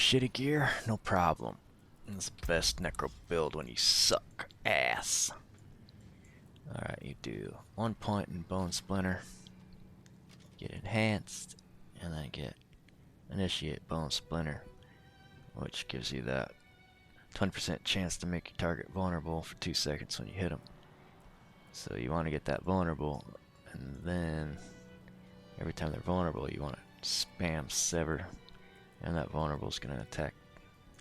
shitty gear? No problem. It's the best necro build when you suck ass. Alright, you do 1 point in bone splinter, get enhanced, and then get initiate bone splinter, which gives you that 20% chance to make your target vulnerable for 2 seconds when you hit them. So you want to get that vulnerable, and then every time they're vulnerable you want to spam sever, and that vulnerable is going to attack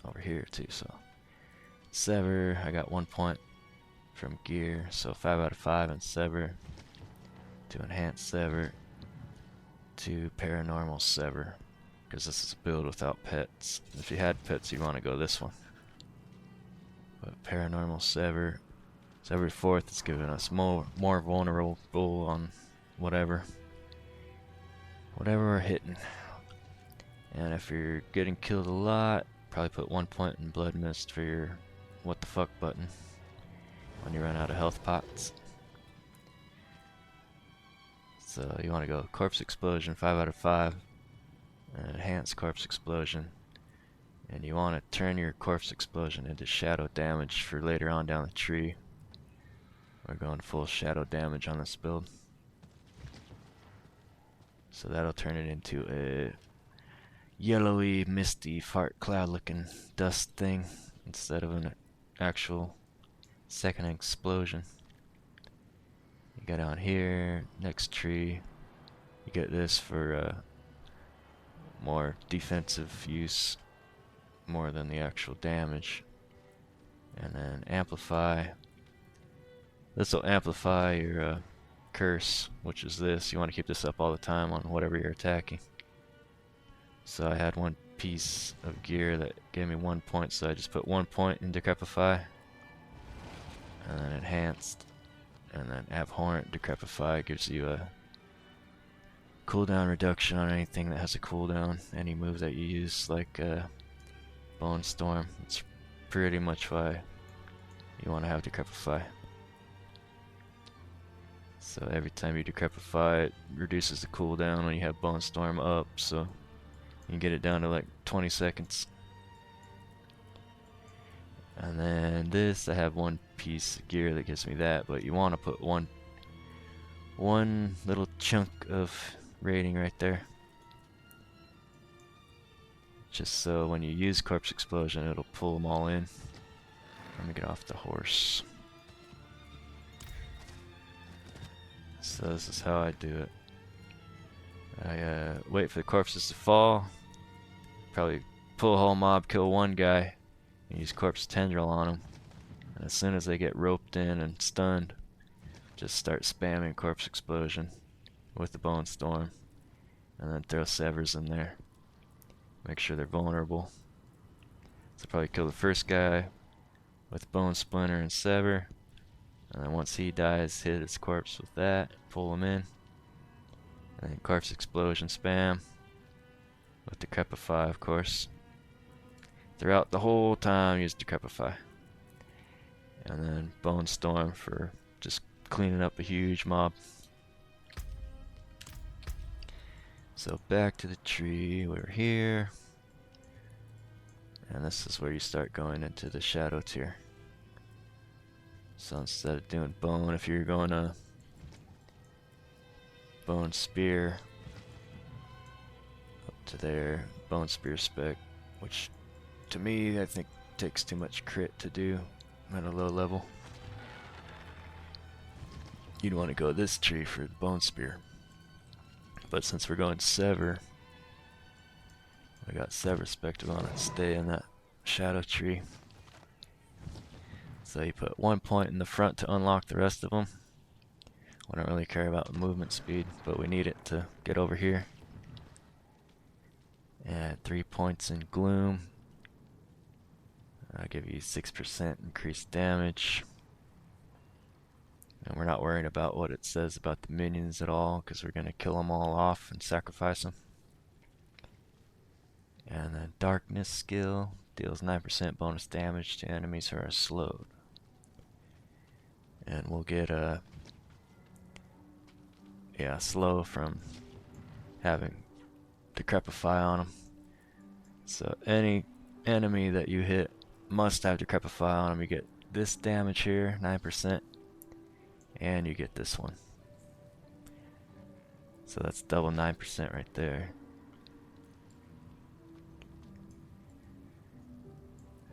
over here too. So sever, I got 1 point from gear, so 5 out of 5 in sever, to enhance sever, to paranormal sever, because this is a build without pets. If you had pets you'd want to go this one. But paranormal sever, so every fourth it's giving us more vulnerable on whatever we're hitting. And if you're getting killed a lot, probably put 1 point in blood mist for your what the fuck button when you run out of health pots. So you want to go corpse explosion, 5 out of 5, and enhance corpse explosion. And you want to turn your corpse explosion into shadow damage for later on down the tree. We're going full shadow damage on this build. So that'll turn it into a yellowy, misty, fart cloud looking dust thing instead of an actual second explosion. You got on here, next tree, you get this for more defensive use, more than the actual damage. And then amplify. This will amplify your curse, which is this. You want to keep this up all the time on whatever you're attacking. So I had one piece of gear that gave me 1 point, so I just put 1 point in Decrepify, and then enhanced, and then abhorrent Decrepify gives you a cooldown reduction on anything that has a cooldown, any move that you use, like Bone Storm. It's pretty much why you want to have Decrepify. So every time you Decrepify, it reduces the cooldown when you have Bone Storm up, so you can get it down to like 20 seconds. And then this, I have one piece of gear that gives me that, but you want to put one little chunk of rating right there, just so when you use corpse explosion it'll pull them all in. Let me get off the horse. So this is how I do it. I wait for the corpses to fall, probably pull a whole mob, kill one guy, and use corpse tendril on them. And as soon as they get roped in and stunned, just start spamming corpse explosion with the bone storm, and then throw severs in there. Make sure they're vulnerable. So probably kill the first guy with bone splinter and sever, and then once he dies, hit his corpse with that, pull him in, and then corpse explosion spam with Decrepify, of course. Throughout the whole time, use Decrepify. And then Bone Storm for just cleaning up a huge mob. So back to the tree, we're here. And this is where you start going into the shadow tier. So instead of doing bone, if you're going to bone spear, up to there, bone spear spec, which to me I think takes too much crit to do at a low level. You'd want to go this tree for the bone spear. But since we're going sever, I got sever spec to want to stay in that shadow tree. So you put 1 point in the front to unlock the rest of them. I don't really care about movement speed, but we need it to get over here. And 3 points in gloom. I'll give you 6% increased damage. And we're not worrying about what it says about the minions at all, because we're going to kill them all off and sacrifice them. And then darkness skill deals 9% bonus damage to enemies who are slowed. And we'll get a slow from having Decrepify on them. So any enemy that you hit must have Decrepify on him. You get this damage here, 9%, and you get this one. So that's double 9% right there.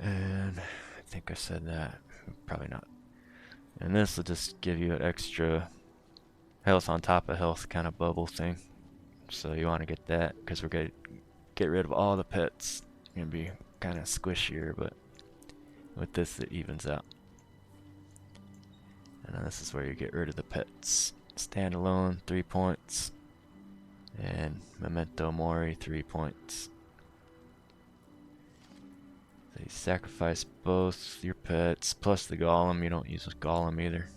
And I think I said that. Probably not. And this will just give you an extra health on top of health kind of bubble thing. So you want to get that because we're going to get rid of all the pets. It's going to be kind of squishier, but with this it evens out. And then this is where you get rid of the pets. Standalone, 3 points. And Memento Mori, 3 points. So you sacrifice both your pets, plus the Golem. You don't use a Golem either.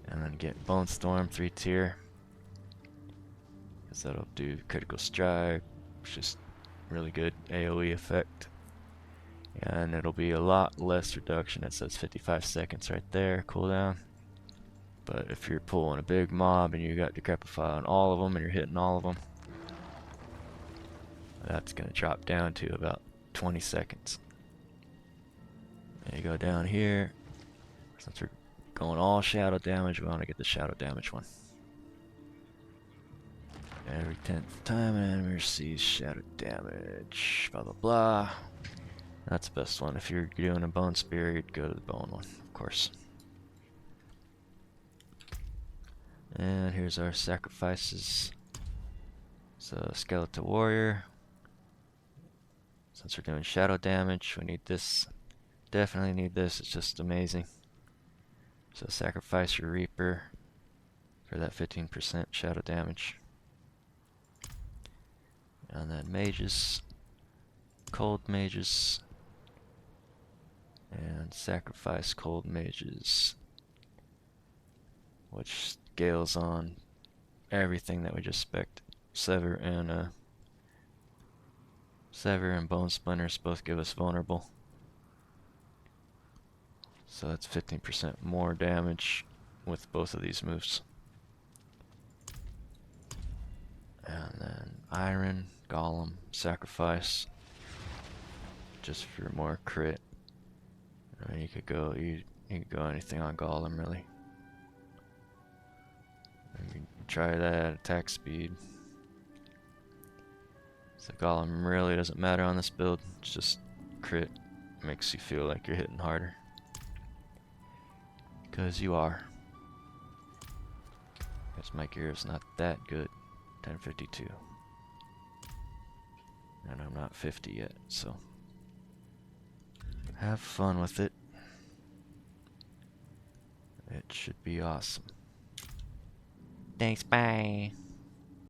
And then get Bone Storm, 3 tier. Because that'll do Critical Strike, which is really good AoE effect. And it'll be a lot less reduction. It says 55 seconds right there, cooldown. But if you're pulling a big mob and you got Decrepify on all of them and you're hitting all of them, that's going to drop down to about 20 seconds. And you go down here. Since we're going all shadow damage, we want to get the shadow damage one. Every 10th time an enemy receives shadow damage, blah blah blah. That's the best one. If you're doing a bone spear, you'd go to the bone one, of course. And here's our sacrifices. So Skeletal Warrior. Since we're doing shadow damage, we need this. Definitely need this, it's just amazing. So sacrifice your Reaper for that 15% shadow damage. And then mages, cold mages, and sacrifice cold mages, which scales on everything that we just spec'd. Sever and Bone Splinters both give us vulnerable. So that's 15% more damage with both of these moves. And then Iron, Golem, Sacrifice, just for more crit. I mean, you could go anything on Golem really. You can try that, attack speed. So Golem really doesn't matter on this build, it's just crit. Makes you feel like you're hitting harder. Because you are. Because my gear is not that good. 1052. And I'm not 50 yet, so have fun with it. It should be awesome. Thanks, bye.